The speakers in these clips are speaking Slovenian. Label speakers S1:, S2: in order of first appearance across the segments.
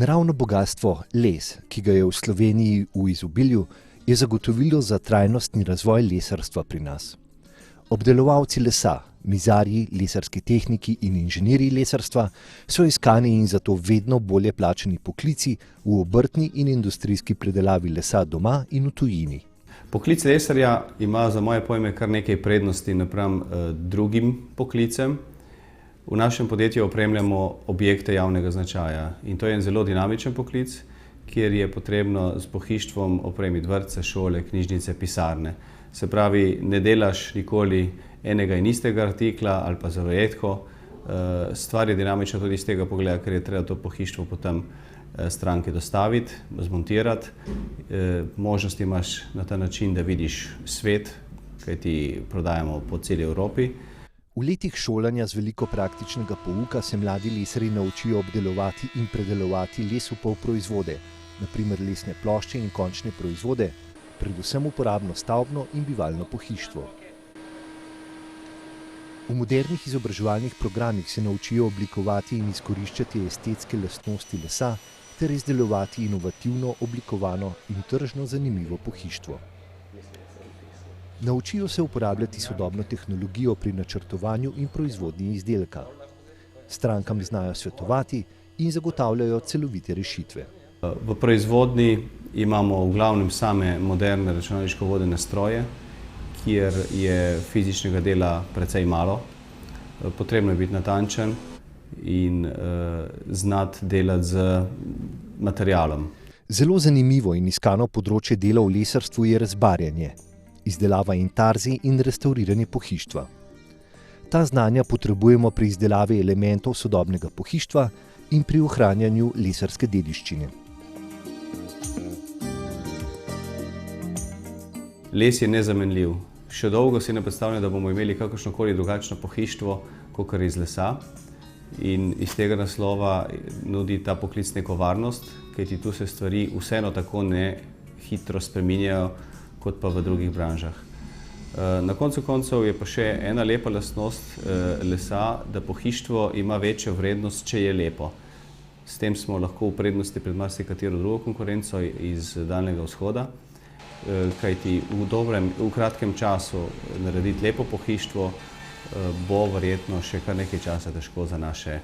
S1: Naravno bogastvo les, ki ga je v Sloveniji v izobilju, je zagotovilo za trajnostni razvoj lesarstva pri nas. Obdelovalci lesa, mizarji, lesarski tehniki in inženirji lesarstva so iskani in zato vedno bolje plačani poklici v obrtni in industrijski predelavi lesa doma in v tujini.
S2: Poklic lesarja ima za moje pojme kar nekaj prednosti napram drugim poklicem. V našem podjetju opremljamo objekte javnega značaja in to je en zelo dinamičen poklic, kjer je potrebno s pohištvom opremiti vrtce, šole, knjižnice, pisarne. Se pravi, ne delaš nikoli enega in istega artikla ali pa zelo redko. Stvar je dinamična tudi iz tega pogleda, ker je treba to pohištvo potem stranki dostaviti, zmontirati. Možnosti imaš na ta način, da vidiš svet, kaj ti prodajamo po celi Evropi.
S1: V letih šolanja z veliko praktičnega pouka se mladi lesarji naučijo obdelovati in predelovati les v polproizvode, na primer lesne plošče in končne proizvode, predvsem uporabno stavbno in bivalno pohištvo. V modernih izobraževalnih programih se naučijo oblikovati in izkoriščati estetske lastnosti lesa ter izdelovati inovativno oblikovano in tržno zanimivo pohištvo. Naučijo se uporabljati sodobno tehnologijo pri načrtovanju in proizvodnji izdelka. Strankam znajo svetovati in zagotavljajo celovite rešitve.
S2: V proizvodnji imamo v glavnem same moderne računalniško vodene stroje, kjer je fizičnega dela precej malo. Potrebno je biti natančen in znati delati z materialom.
S1: Zelo zanimivo in iskano področje dela v lesarstvu je rezbarjenje, izdelava intarzij in restavriranje pohištva. Ta znanja potrebujemo pri izdelavi elementov sodobnega pohištva in pri ohranjanju lesarske dediščine.
S2: Les je nezamenljiv. Še dolgo si ne predstavljam, da bomo imeli kakršnokoli drugačno pohištvo, kakor iz lesa. In iz tega naslova nudi ta poklic neko varnost, kajti tu se stvari vseeno tako ne hitro spreminjajo, kot pa v drugih branžah. Na koncu koncev je pa še ena lepa lastnost lesa, da pohištvo ima večjo vrednost, če je lepo. S tem smo lahko v prednosti pred marsikatero drugo konkurenco iz Daljnega vzhoda, kajti v kratkem času narediti lepo pohištvo bo verjetno še kar nekaj časa težko za naše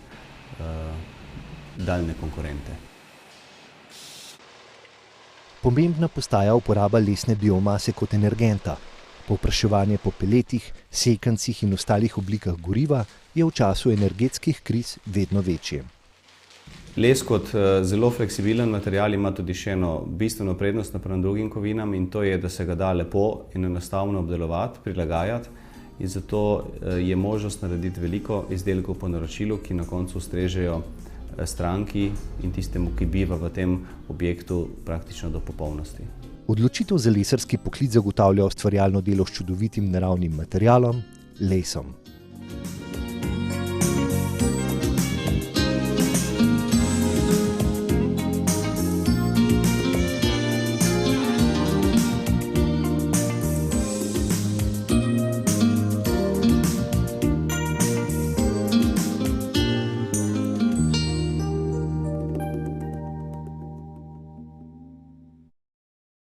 S2: daljne konkurente.
S1: Pomembna postaja uporaba lesne biomase kot energenta. Povpraševanje po peletih, sekancih in ostalih oblikah goriva je v času energetskih kriz vedno večje.
S2: Les kot zelo fleksibilen material ima tudi še eno bistveno prednost napram drugim kovinam in to je, da se ga da lepo in enostavno obdelovati, prilagajati in zato je možnost narediti veliko izdelkov po naročilu, ki na koncu ustrežejo stranki in tistemu, ki biva v tem objektu praktično do popolnosti.
S1: Odločitev za lesarski poklic zagotavlja ustvarjalno delo s čudovitim naravnim materialom, lesom.